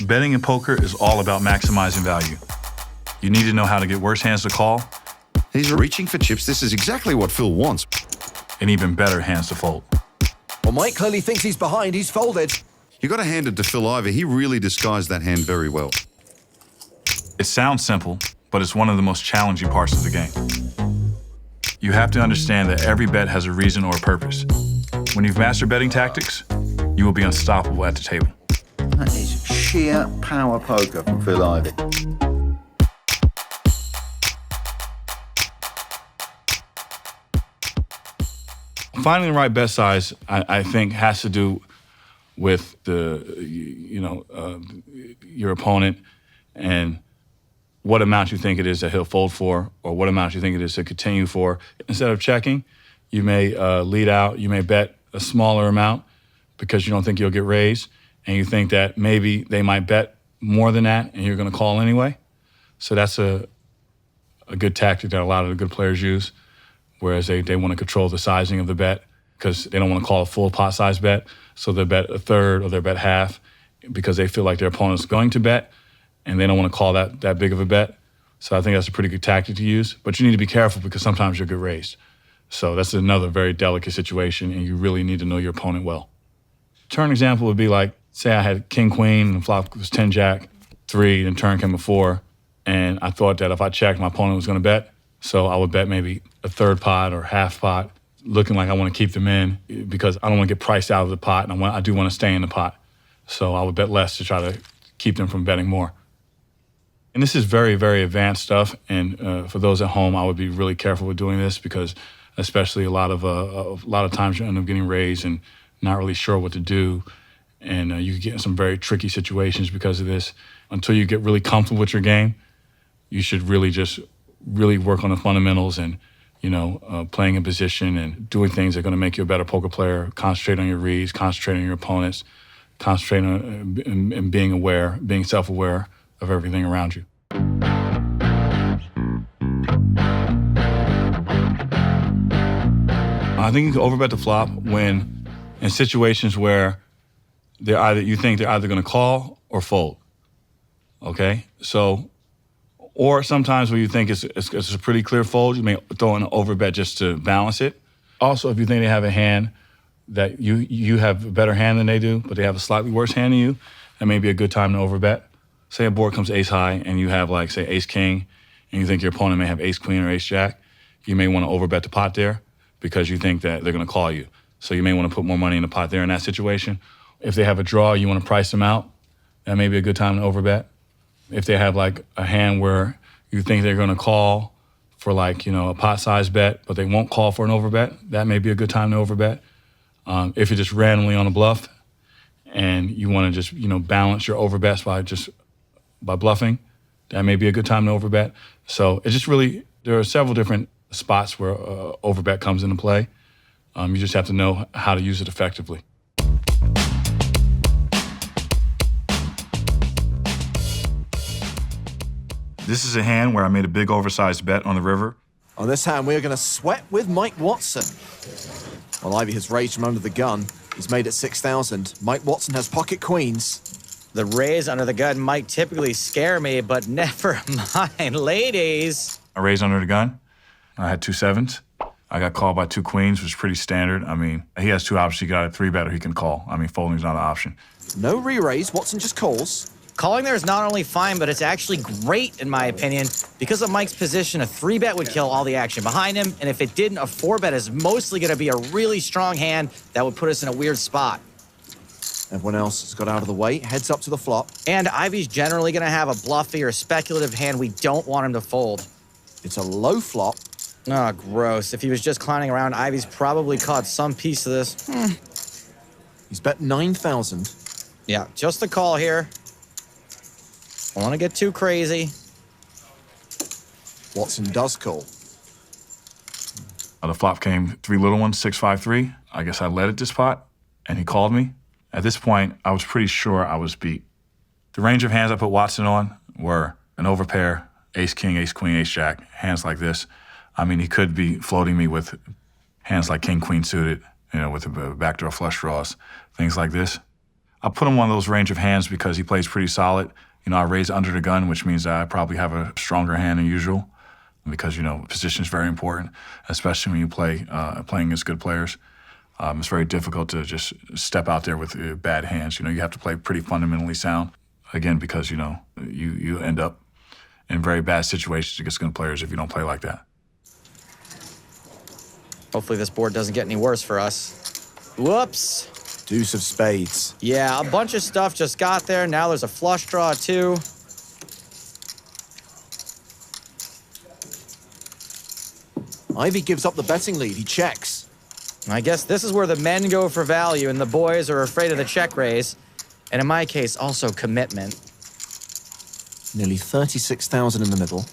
Betting in poker is all about maximizing value. You need to know how to get worse hands to call. He's reaching for chips. This is exactly what Phil wants. And even better hands to fold. Well, Mike clearly thinks he's behind. He's folded. You got to hand it to Phil Ivey. He really disguised that hand very well. It sounds simple, but it's one of the most challenging parts of the game. You have to understand that every bet has a reason or a purpose. When you've mastered betting tactics, you will be unstoppable at the table. That is sheer power poker from Phil Ivey. Finding the right bet size, I think, has to do with your opponent and what amount you think it is that he'll fold for, or what amount you think it is to continue for. Instead of checking, you may lead out, you may bet a smaller amount because you don't think you'll get raised, and you think that maybe they might bet more than that and you're gonna call anyway. So that's a good tactic that a lot of the good players use, whereas they wanna control the sizing of the bet because they don't wanna call a full pot size bet, so they bet a third or they bet half because they feel like their opponent's going to bet, and they don't want to call that big of a bet. So I think that's a pretty good tactic to use. But you need to be careful because sometimes you'll get raised. So that's another very delicate situation, and you really need to know your opponent well. Turn example would be like, say I had king, queen, and flop was 10, jack, 3, and turn came a 4, and I thought that if I checked, my opponent was going to bet. So I would bet maybe a third pot or half pot, looking like I want to keep them in because I don't want to get priced out of the pot, and I do want to stay in the pot. So I would bet less to try to keep them from betting more. And this is very, very advanced stuff. And for those at home, I would be really careful with doing this because, especially a lot of times, you end up getting raised and not really sure what to do, and you can get in some very tricky situations because of this. Until you get really comfortable with your game, you should really just work on the fundamentals and playing in position and doing things that are going to make you a better poker player. Concentrate on your reads, concentrate on your opponents, concentrate on and being aware, being self-aware of everything around you. I think you can overbet the flop when in situations where you think they're either going to call or fold. Okay, so or sometimes where you think it's a pretty clear fold, you may throw in an overbet just to balance it. Also, if you think they have a hand that you have a better hand than they do, but they have a slightly worse hand than you, that may be a good time to overbet. Say a board comes ace high and you have like, say, ace king, and you think your opponent may have ace queen or ace jack, you may want to overbet the pot there because you think that they're going to call you. So you may want to put more money in the pot there in that situation. If they have a draw, you want to price them out, that may be a good time to overbet. If they have like a hand where you think they're going to call for like, a pot size bet, but they won't call for an overbet, that may be a good time to overbet. If you're just randomly on a bluff and you want to just, balance your overbets by bluffing, that may be a good time to overbet. So it's just really, there are several different spots where overbet comes into play. You just have to know how to use it effectively. This is a hand where I made a big oversized bet on the river. On this hand, we're going to sweat with Mike Watson. Well, Ivey has raised from under the gun. He's made it 6,000. Mike Watson has pocket queens. The raise under the gun might typically scare me, but never mind, ladies. I raised under the gun. I had 2 7s. I got called by 2 queens, which is pretty standard. I mean, he has 2 options. He got a 3-bet or he can call. I mean, folding's not an option. No re-raise. Watson just calls. Calling there is not only fine, but it's actually great, in my opinion. Because of Mike's position, a 3-bet would kill all the action behind him, and if it didn't, a 4-bet is mostly going to be a really strong hand that would put us in a weird spot. Everyone else has got out of the way, heads up to the flop. And Ivey's generally going to have a bluffy or speculative hand we don't want him to fold. It's a low flop. Oh, gross. If he was just clowning around, Ivey's probably caught some piece of this. He's bet 9,000. Yeah, just a call here. I don't want to get too crazy. Watson does call. The flop came 3 little ones, 6 5 3. I guess I led at this pot, and he called me. At this point, I was pretty sure I was beat. The range of hands I put Watson on were an overpair, ace king, ace queen, ace jack, hands like this. I mean, he could be floating me with hands like king queen suited, with the backdoor flush draws, things like this. I put him on those range of hands because he plays pretty solid. You know, I raise under the gun, which means that I probably have a stronger hand than usual because, you know, position is very important, especially when you playing against good players. It's very difficult to just step out there with bad hands. You know, you have to play pretty fundamentally sound, again, because, you know, you end up in very bad situations against good players if you don't play like that. Hopefully this board doesn't get any worse for us. Whoops. Deuce of spades. Yeah, a bunch of stuff just got there. Now there's a flush draw, too. Ivy gives up the betting lead. He checks. I guess this is where the men go for value and the boys are afraid of the check raise. And in my case, also commitment. Nearly 36,000 in the middle.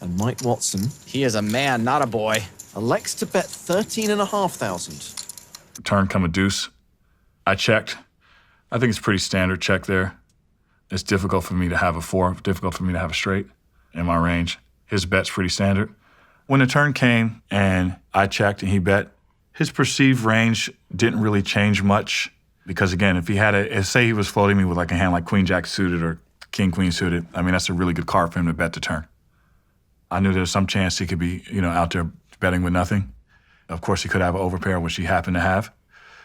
And Mike Watson He is a man, not a boy. elects to bet 13,500. Turn come a deuce. I checked. I think it's pretty standard check there. It's difficult for me to have a 4, difficult for me to have a straight in my range. His bet's pretty standard. When the turn came and I checked and he bet, his perceived range didn't really change much because, again, if he had say he was floating me with like a hand like Queen Jack suited or King Queen suited, I mean, that's a really good card for him to bet the turn. I knew there was some chance he could be, you know, out there betting with nothing. Of course, he could have an overpair, which he happened to have.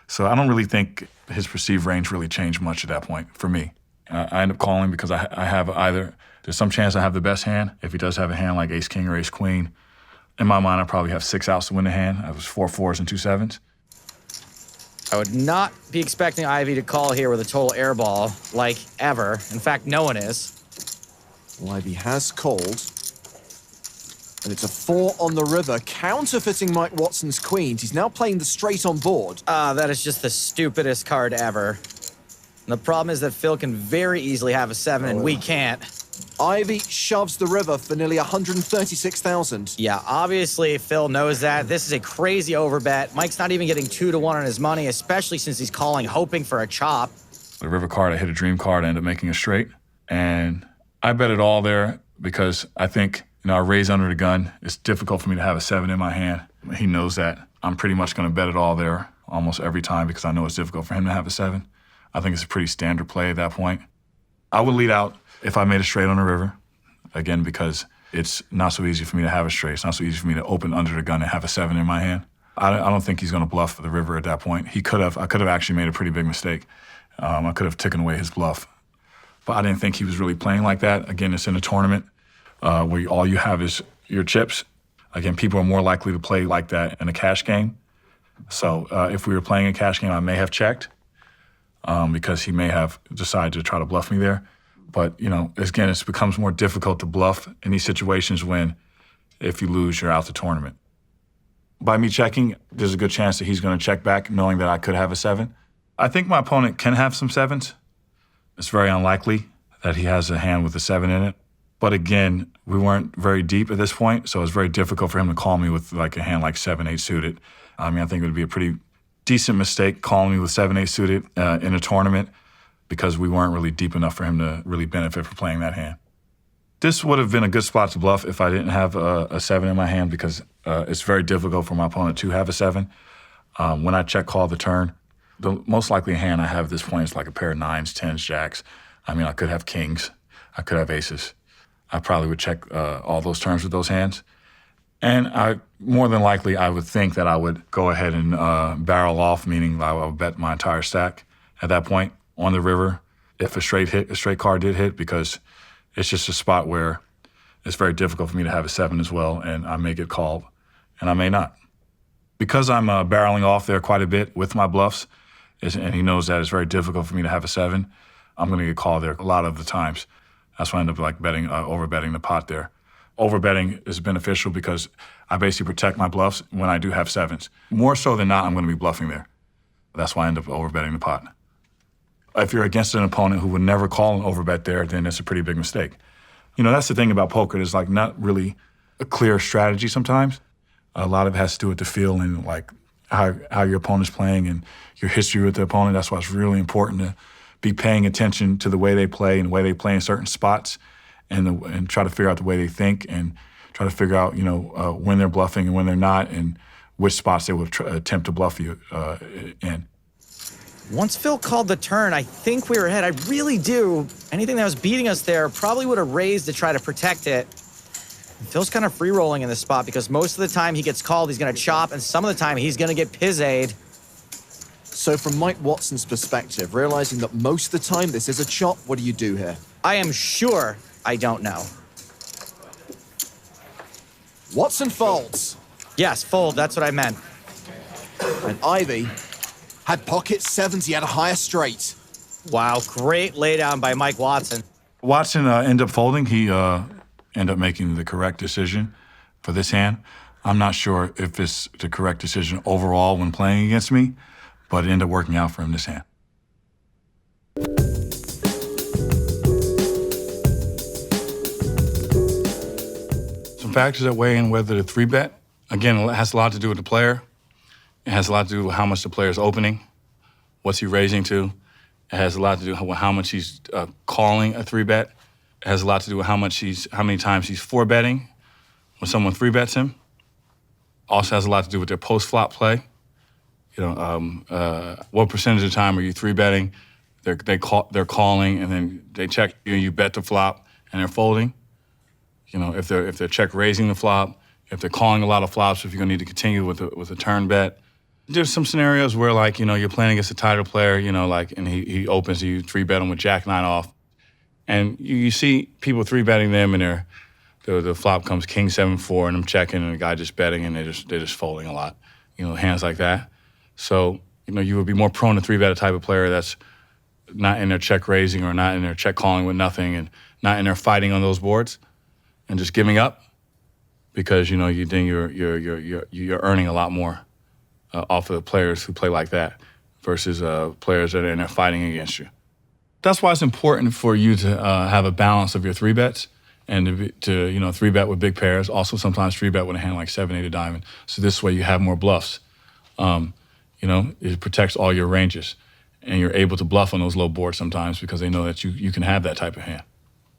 So I don't really think his perceived range really changed much at that point for me. I end up calling because I have either, there's some chance I have the best hand. If he does have a hand like ace king or ace queen, in my mind, I probably have 6 outs to win the hand. I was 4 4s and 2 7s. I would not be expecting Ivy to call here with a total air ball, like ever. In fact, no one is. Well, Ivy has called. And it's a 4 on the river, counterfeiting Mike Watson's queens. He's now playing the straight on board. That is just the stupidest card ever. And the problem is that Phil can very easily have a 7 and we can't. Ivy shoves the river for nearly 136,000. Yeah, obviously Phil knows that. This is a crazy overbet. Mike's not even getting 2 to 1 on his money, especially since he's calling, hoping for a chop. The river card, I hit a dream card, I ended up making a straight. And I bet it all there because I think, you know, I raise under the gun. It's difficult for me to have a 7 in my hand. He knows that. I'm pretty much going to bet it all there almost every time because I know it's difficult for him to have a 7. I think it's a pretty standard play at that point. I would lead out if I made a straight on the river, again, because it's not so easy for me to have a straight. It's not so easy for me to open under the gun and have a 7 in my hand. I don't think he's going to bluff for the river at that point. I could have actually made a pretty big mistake. I could have taken away his bluff. But I didn't think he was really playing like that. Again, it's in a tournament where all you have is your chips. Again, people are more likely to play like that in a cash game. So if we were playing a cash game, I may have checked because he may have decided to try to bluff me there. But, you know, again, it becomes more difficult to bluff in these situations when if you lose, you're out the tournament. By me checking, there's a good chance that he's going to check back knowing that I could have a 7. I think my opponent can have some 7s. It's very unlikely that he has a hand with a 7 in it. But again, we weren't very deep at this point, so it's very difficult for him to call me with like a hand like 7-8 suited. I mean, I think it would be a pretty decent mistake calling me with 7-8 suited in a tournament because we weren't really deep enough for him to really benefit from playing that hand. This would have been a good spot to bluff if I didn't have a 7 in my hand because it's very difficult for my opponent to have a 7. When I check call the turn, the most likely hand I have at this point is like a pair of 9s, 10s, jacks. I mean, I could have kings. I could have aces. I probably would check all those turns with those hands. And more than likely, I would think that I would go ahead and barrel off, meaning I would bet my entire stack at that point on the river if a straight card did hit, because it's just a spot where it's very difficult for me to have a 7 as well, and I may get called, and I may not. Because I'm barreling off there quite a bit with my bluffs, and he knows that it's very difficult for me to have a 7, I'm going to get called there a lot of the times. That's why I end up like betting, overbetting the pot there. Overbetting is beneficial because I basically protect my bluffs when I do have 7s. More so than not, I'm going to be bluffing there. That's why I end up overbetting the pot. If you're against an opponent who would never call an overbet there, then it's a pretty big mistake. You know, that's the thing about poker. There's like not really a clear strategy sometimes. A lot of it has to do with the feel and like how your opponent's playing and your history with the opponent. That's why it's really important to be paying attention to the way they play and the way they play in certain spots and try to figure out the way they think and try to figure out, you know, when they're bluffing and when they're not and which spots they would attempt to bluff you in. Once Phil called the turn, I think we were ahead. I really do. Anything that was beating us there probably would have raised to try to protect it. Phil's kind of free rolling in this spot because most of the time he gets called, he's going to chop, and some of the time he's going to get pizzade. So from Mike Watson's perspective, realizing that most of the time this is a chop, what do you do here? I am sure I don't know. Watson folds. Yes, fold, that's what I meant. And Ivy had pocket sevens. He had a higher straight. Wow, great laydown by Mike Watson. Watson ended up folding. He ended up making the correct decision for this hand. I'm not sure if it's the correct decision overall when playing against me, but it ended up working out for him this hand. Some factors that weigh in whether to 3-bet. Again, it has a lot to do with the player. It has a lot to do with how much the player's opening, what's he raising to. It has a lot to do with how much he's calling a 3-bet. It has a lot to do with how many times he's 4-betting when someone 3-bets him. Also has a lot to do with their post-flop play. You know, what percentage of the time are you 3-betting? They're calling, and then they check you, and you bet the flop, and they're folding. You know, if they're check raising the flop, if they're calling a lot of flops, if you're gonna need to continue with a turn bet. There's some scenarios where, like, you know, you're playing against a tighter player, you know, like, and he opens, you 3-bet him with Jack 9 off, and you see people 3-betting them, and the flop comes King 7-4, and I'm checking, and the guy just betting, and they're just folding a lot, you know, hands like that. So, you know, you would be more prone to 3-bet a type of player that's not in there check raising or not in there check calling with nothing, and not in there fighting on those boards, and just giving up, because, you know, you're earning a lot more off of the players who play like that versus players that are in there fighting against you. That's why it's important for you to have a balance of your 3-bets and to you know, 3-bet with big pairs. Also, sometimes 3-bet with a hand like 7-8 of diamond. So this way you have more bluffs. You know, it protects all your ranges, and you're able to bluff on those low boards sometimes because they know that you can have that type of hand.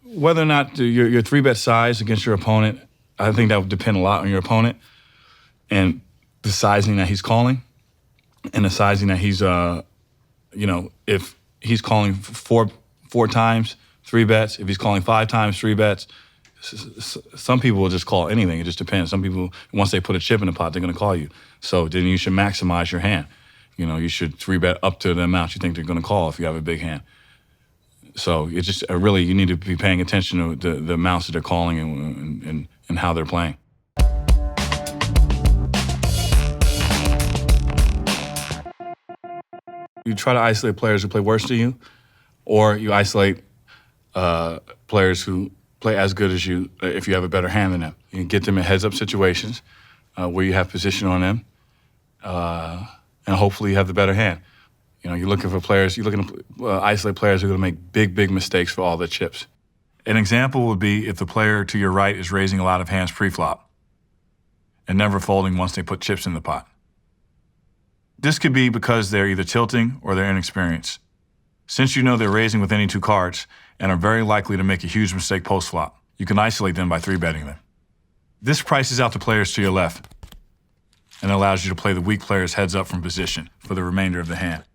Whether or not your 3-bet size against your opponent, I think that would depend a lot on your opponent and the sizing that he's calling, and the sizing that he's, you know, if he's calling four times 3-bets, if he's calling 5 times 3-bets, some people will just call anything. It just depends. Some people, once they put a chip in the pot, they're going to call you. So then you should maximize your hand. You know, you should 3-bet up to the amount you think they're going to call if you have a big hand. So it's just really, you need to be paying attention to the amounts that they're calling and how they're playing. You try to isolate players who play worse than you, or you isolate players who play as good as you if you have a better hand than them. You can get them in heads-up situations where you have position on them, and hopefully you have the better hand. You know, you're looking for players, you're looking to isolate players who are going to make big mistakes for all their chips. An example would be if the player to your right is raising a lot of hands pre-flop and never folding once they put chips in the pot. This could be because they're either tilting or they're inexperienced. Since you know they're raising with any 2 cards and are very likely to make a huge mistake post-flop, you can isolate them by 3-betting them. This prices out the players to your left and allows you to play the weak players heads up from position for the remainder of the hand.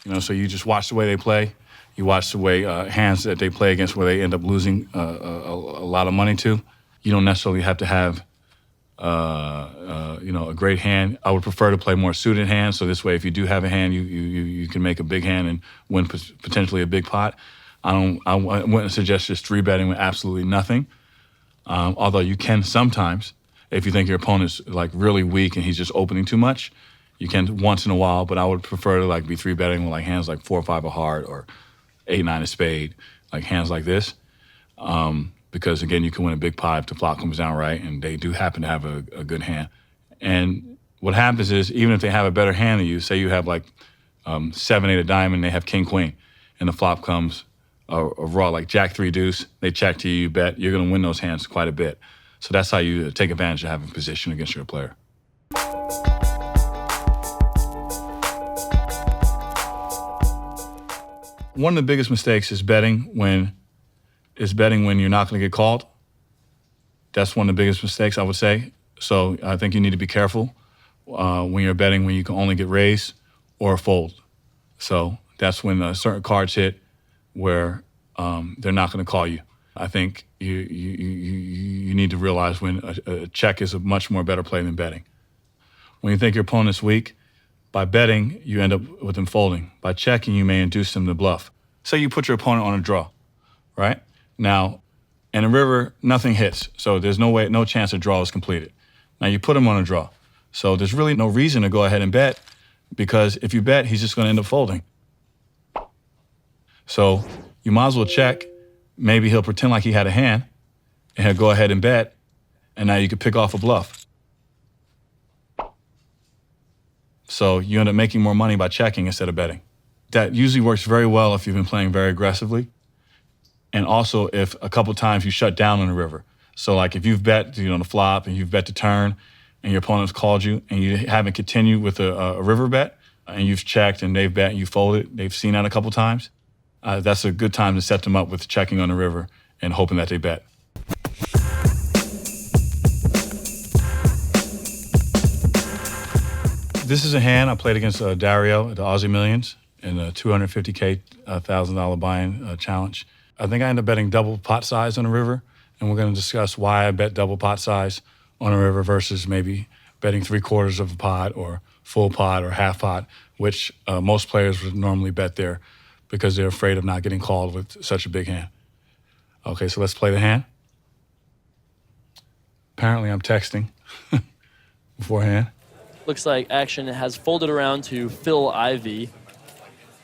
You know, so you just watch the way they play. You watch the way hands that they play against where they end up losing a lot of money to. You don't necessarily have to have you know, a great hand. I would prefer to play more suited hands, so this way if you do have a hand, you can make a big hand and win potentially a big pot. I wouldn't suggest just 3-betting with absolutely nothing, although you can sometimes, if you think your opponent's like really weak and he's just opening too much, you can once in a while, but I would prefer to like be 3-betting with like hands like 4 or 5 of heart or 8, 9 of spade, like hands like this. Because again, you can win a big pot if the flop comes down right, and they do happen to have a good hand. And what happens is, even if they have a better hand than you, say you have like 7, 8 of diamond, they have king, queen, and the flop comes a raw, like Jack 3 deuce, they check to you, you bet, you're gonna win those hands quite a bit. So that's how you take advantage of having position against your player. One of the biggest mistakes is betting when you're not going to get called. That's one of the biggest mistakes, I would say. So I think you need to be careful when you're betting when you can only get raised or fold. So that's when certain cards hit where they're not going to call you. I think you need to realize when a check is a much more better play than betting. When you think your opponent's weak, by betting, you end up with them folding. By checking, you may induce them to bluff. Say you put your opponent on a draw, right? Now, in a river, nothing hits, so there's no chance a draw is completed. Now, you put him on a draw. So there's really no reason to go ahead and bet, because if you bet, he's just going to end up folding. So you might as well check. Maybe he'll pretend like he had a hand, and he'll go ahead and bet, and now you can pick off a bluff. So you end up making more money by checking instead of betting. That usually works very well if you've been playing very aggressively, and also if a couple times you shut down on the river. So like if you've bet the flop and you've bet the turn, and your opponent's called you, and you haven't continued with a river bet, and you've checked and they've bet and you folded, they've seen that a couple times, that's a good time to set them up with checking on the river and hoping that they bet. This is a hand I played against Dario at the Aussie Millions in a $250K $1,000 buy-in challenge. I think I ended up betting double pot size on the river, and we're going to discuss why I bet double pot size on a river versus maybe betting 3/4 of a pot or full pot or half pot, which most players would normally bet there because they're afraid of not getting called with such a big hand. Okay, so let's play the hand. Apparently I'm texting beforehand. Looks like action has folded around to Phil Ivey,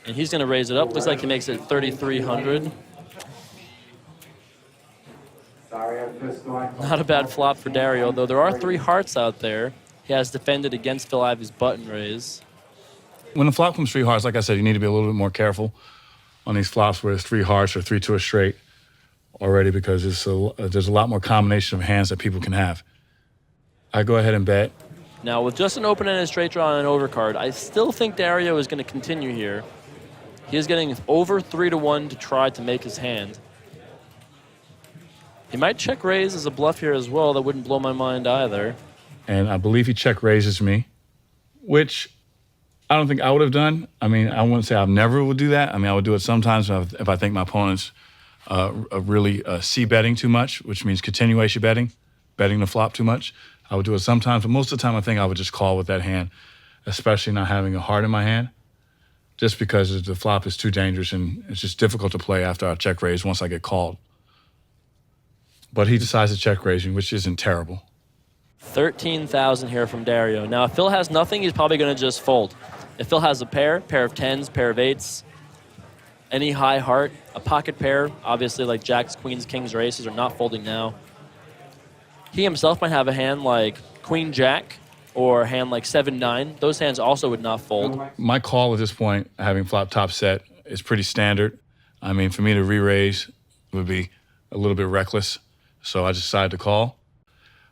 and he's going to raise it up. Looks like he makes it 3,300. Not a bad flop for Dario, though there are 3 hearts out there. He has defended against Phil Ivey's button raise. When the flop comes 3 hearts, like I said, you need to be a little bit more careful on these flops where it's 3 hearts or 3 to a straight already, because there's a lot more combination of hands that people can have. I go ahead and bet. Now, with just an open-ended straight draw and an overcard, I still think Dario is going to continue here. He is getting over 3-1 to try to make his hand. He might check raise as a bluff here as well. That wouldn't blow my mind either. And I believe he check raises me, which I don't think I would have done. I mean, I wouldn't say I never would do that. I mean, I would do it sometimes if I think my opponent's really c-betting too much, which means continuation betting the flop too much. I would do it sometimes, but most of the time I think I would just call with that hand, especially not having a heart in my hand, just because the flop is too dangerous and it's just difficult to play after I check raise once I get called. But he decides to check raise me, which isn't terrible. 13,000 here from Dario. Now, if Phil has nothing, he's probably going to just fold. If Phil has a pair of tens, pair of eights, any high heart, a pocket pair, obviously like jacks, queens, kings, or aces are not folding now. He himself might have a hand like queen, jack, or a hand like 7-9. Those hands also would not fold. My call at this point, having flop top set, is pretty standard. I mean, for me to re-raise would be a little bit reckless, so I decided to call.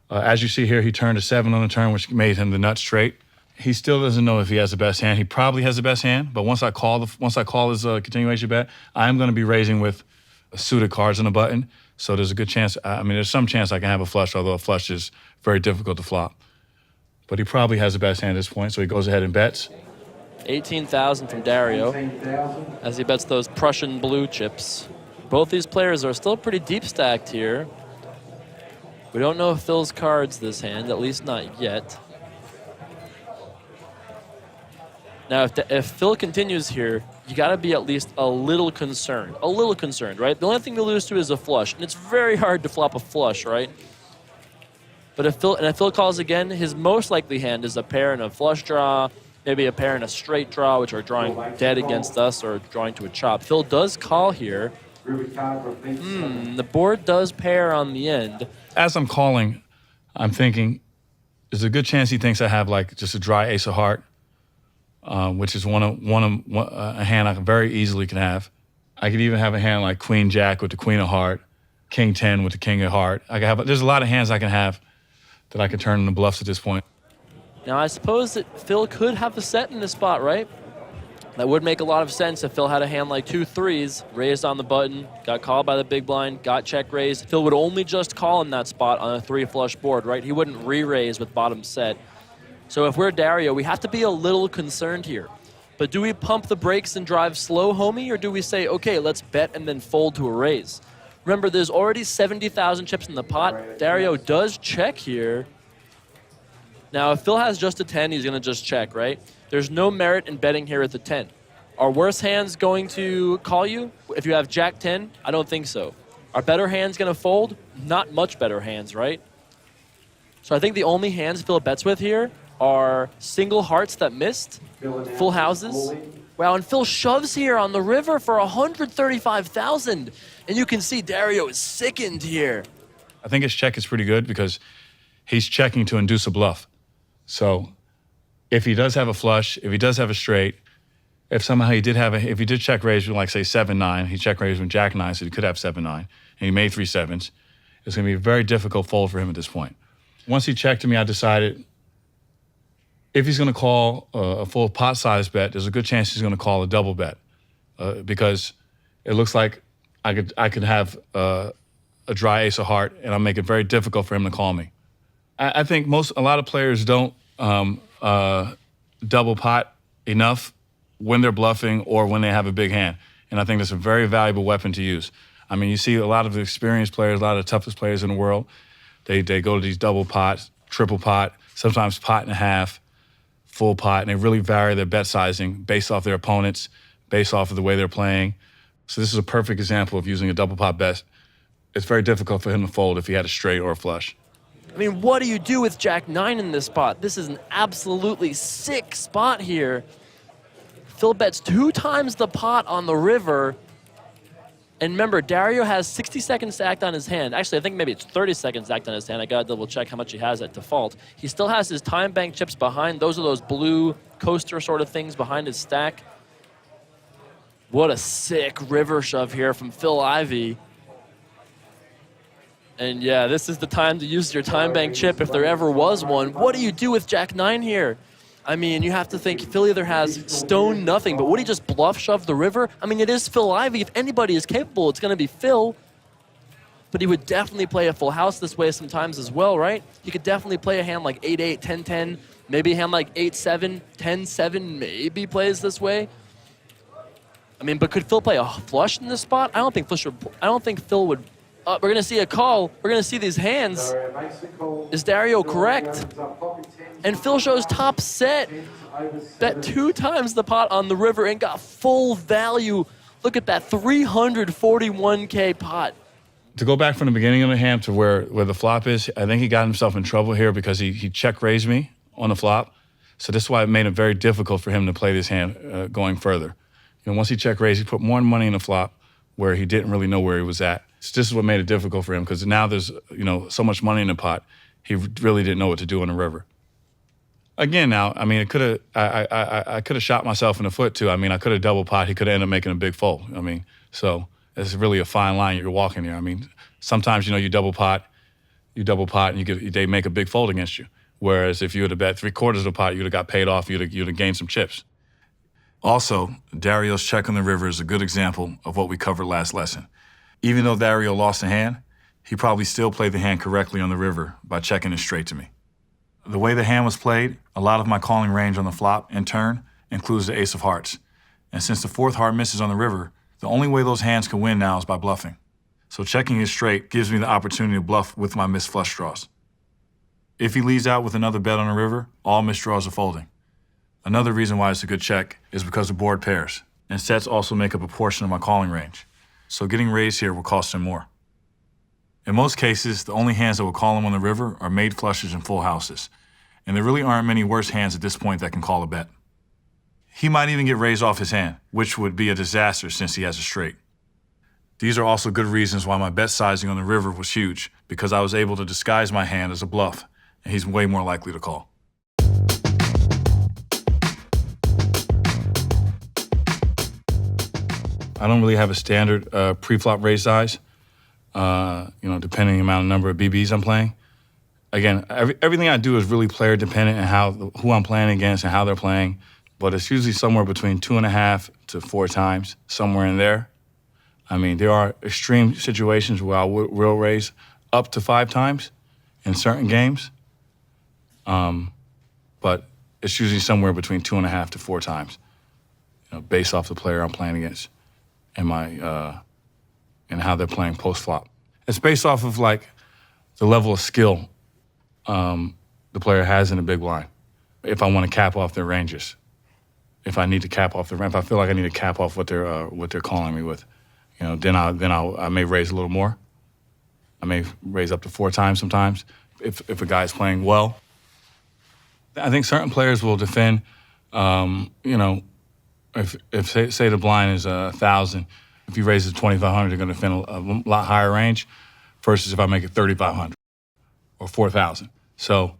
As you see here, he turned a 7 on the turn, which made him the nut straight. He still doesn't know if he has the best hand. He probably has the best hand, but once I call his continuation bet, I am going to be raising with suited cards on the button. So there's a good chance. I mean, there's some chance I can have a flush, although a flush is very difficult to flop. But he probably has the best hand at this point, so he goes ahead and bets. 18,000 from Dario as he bets those Prussian blue chips. Both these players are still pretty deep stacked here. We don't know if Phil's cards this hand, at least not yet. Now, if Phil continues here, you got to be at least a little concerned, right? The only thing to lose to is a flush, and it's very hard to flop a flush, right? But if Phil calls again, his most likely hand is a pair and a flush draw, maybe a pair and a straight draw, which are drawing dead against us or drawing to a chop. Phil does call here. The board does pair on the end. As I'm calling, I'm thinking, there's a good chance he thinks I have like just a dry ace of heart, which is a hand I very easily can have. I could even have a hand like queen jack with the queen of heart, king 10 with the king of heart. There's a lot of hands I can have that I can turn into bluffs at this point. Now, I suppose that Phil could have a set in this spot, right? That would make a lot of sense if Phil had a hand like 2 3s, raised on the button, got called by the big blind, got check raised. Phil would only just call in that spot on a 3 flush board, right? He wouldn't re-raise with bottom set. So if we're Dario, we have to be a little concerned here. But do we pump the brakes and drive slow, homie, or do we say, okay, let's bet and then fold to a raise? Remember, there's already 70,000 chips in the pot. Dario does check here. Now, if Phil has just a 10, he's going to just check, right? There's no merit in betting here at the 10. Are worse hands going to call you? If you have Jack 10, I don't think so. Are better hands going to fold? Not much better hands, right? So I think the only hands Phil bets with here are single hearts that missed, full houses. Wow, and Phil shoves here on the river for 135,000. And you can see Dario is sickened here. I think his check is pretty good because he's checking to induce a bluff. So if he does have a flush, if he does have a straight, if somehow he did if he did check raise with like say 7-9, he check raised with Jack 9, so he could have 7-9, and he made 3 sevens, it's gonna be a very difficult fold for him at this point. Once he checked to me, I decided if he's gonna call a full pot size bet, there's a good chance he's gonna call a double bet because it looks like I could have a dry ace of heart, and I'll make it very difficult for him to call me. I think a lot of players don't double pot enough when they're bluffing or when they have a big hand. And I think that's a very valuable weapon to use. I mean, you see a lot of the experienced players, a lot of the toughest players in the world, they go to these double pots, triple pot, sometimes pot and a half, full pot, and they really vary their bet sizing based off their opponents, based off of the way they're playing. So this is a perfect example of using a double pot bet. It's very difficult for him to fold if he had a straight or a flush. I mean, what do you do with Jack 9 in this spot? This is an absolutely sick spot here. Phil bets 2 times the pot on the river. And remember, Dario has 60 seconds stacked on his hand. Actually, I think maybe it's 30 seconds stacked on his hand. I gotta double check how much he has at default. He still has his time bank chips behind. Those are those blue coaster sort of things behind his stack. What a sick river shove here from Phil Ivey. And yeah, this is the time to use your time bank chip if there ever was one. What do you do with Jack 9 here? I mean, you have to think Phil either has stone nothing, but would he just bluff shove the river? I mean, it is Phil Ivey. If anybody is capable, it's going to be Phil. But he would definitely play a full house this way sometimes as well, right? He could definitely play a hand like 8-8, 10-10, maybe a hand like 8-7, 10-7, maybe plays this way. I mean, but could Phil play a flush in this spot? I don't think Phil would. We're going to see a call. We're going to see these hands. Is Dario correct? And Phil shows top set. Bet 2 times the pot on the river and got full value. Look at that 341K pot. To go back from the beginning of the hand to where the flop is, I think he got himself in trouble here because he check raised me on the flop. So this is why it made it very difficult for him to play this hand going further. You know, once he check raised, he put more money in the flop where he didn't really know where he was at. So this is what made it difficult for him because now there's so much money in the pot. He really didn't know what to do on the river. Again, now I mean, I could have shot myself in the foot too. I mean, I could have double pot. He could have ended up making a big fold. I mean, so it's really a fine line you're walking there. I mean, sometimes you double pot, and they make a big fold against you. Whereas if you would have bet 3/4 of the pot, you'd have got paid off. You'd have gained some chips. Also, Dario's check on the river is a good example of what we covered last lesson. Even though Dario lost a hand, he probably still played the hand correctly on the river by checking it straight to me. The way the hand was played, a lot of my calling range on the flop and turn includes the ace of hearts. And since the 4th heart misses on the river, the only way those hands can win now is by bluffing. So checking it straight gives me the opportunity to bluff with my missed flush draws. If he leads out with another bet on the river, all missed draws are folding. Another reason why it's a good check is because the board pairs, and sets also make up a portion of my calling range. So getting raised here will cost him more. In most cases, the only hands that will call him on the river are made flushes and full houses, and there really aren't many worse hands at this point that can call a bet. He might even get raised off his hand, which would be a disaster since he has a straight. These are also good reasons why my bet sizing on the river was huge, because I was able to disguise my hand as a bluff, and he's way more likely to call. I don't really have a standard pre-flop raise size, depending on the number of BBs I'm playing. Again, everything I do is really player dependent and who I'm playing against and how they're playing, but it's usually somewhere between 2.5 to 4 times, somewhere in there. I mean, there are extreme situations where I will raise up to 5 times in certain games. But but it's usually somewhere between 2.5 to 4 times, based off the player I'm playing against and and how they're playing post flop. It's based off of like the level of skill the player has in the big blind. If I want to cap off their ranges, if I need to cap off if I feel like I need to cap off what they're calling me with, then I may raise a little more. I may raise up to 4 times sometimes if a guy's playing well. I think certain players will defend. If say the blind is 1,000, if you raise it to 2,500, they're going to defend a lot higher range, versus if I make it 3,500 or 4,000. So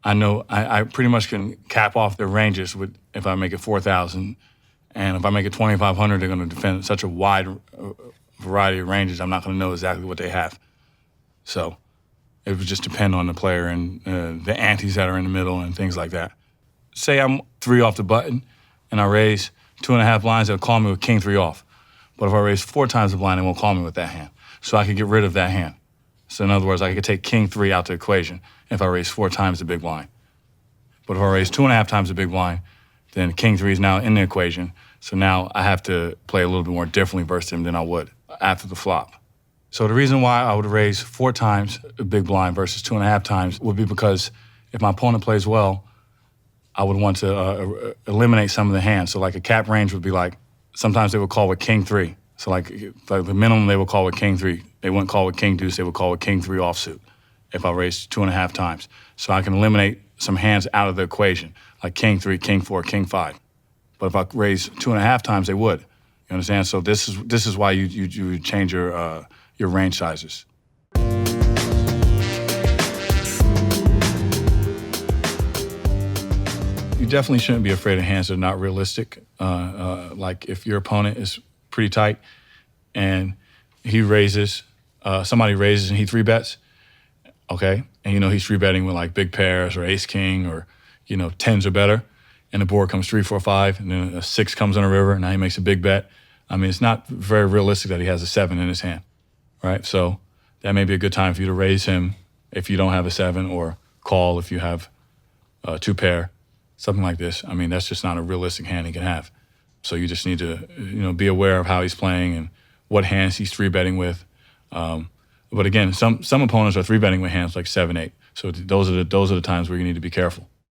I know I pretty much can cap off their ranges with if I make it 4,000, and if I make it 2,500, they're going to defend such a wide variety of ranges. I'm not going to know exactly what they have. So it would just depend on the player and the antes that are in the middle and things like that. Say I'm 3 off the button and I raise 2.5 blinds, they'll call me with king 3 off. But if I raise 4 times the blind, they won't call me with that hand. So I can get rid of that hand. So in other words, I could take king 3 out the equation if I raise 4 times the big blind. But if I raise 2.5 times the big blind, then king 3 is now in the equation. So now I have to play a little bit more differently versus him than I would after the flop. So the reason why I would raise 4 times the big blind versus 2.5 times would be because if my opponent plays well, I would want to eliminate some of the hands. So like a cap range would be like, sometimes they would call with king 3. So like the minimum they would call with king 3. They wouldn't call with king deuce, they would call with king 3 offsuit if I raised 2.5 times. So I can eliminate some hands out of the equation, like king 3, king 4, king 5. But if I raise 2.5 times, they would. You understand? So this is why you change your range sizes. You definitely shouldn't be afraid of hands that are not realistic. Like if your opponent is pretty tight and he raises, somebody raises and he 3-bets, okay? And he's 3-betting with like big pairs or ace king or, 10s or better, and the board comes 3, 4, 5, and then a 6 comes on the river, and now he makes a big bet. I mean, it's not very realistic that he has a 7 in his hand, right? So that may be a good time for you to raise him if you don't have a 7, or call if you have 2 pair, something like this. I mean, that's just not a realistic hand he can have. So you just need to, be aware of how he's playing and what hands he's 3-betting with. But again, some opponents are 3-betting with hands like 7, 8. So those are the times where you need to be careful.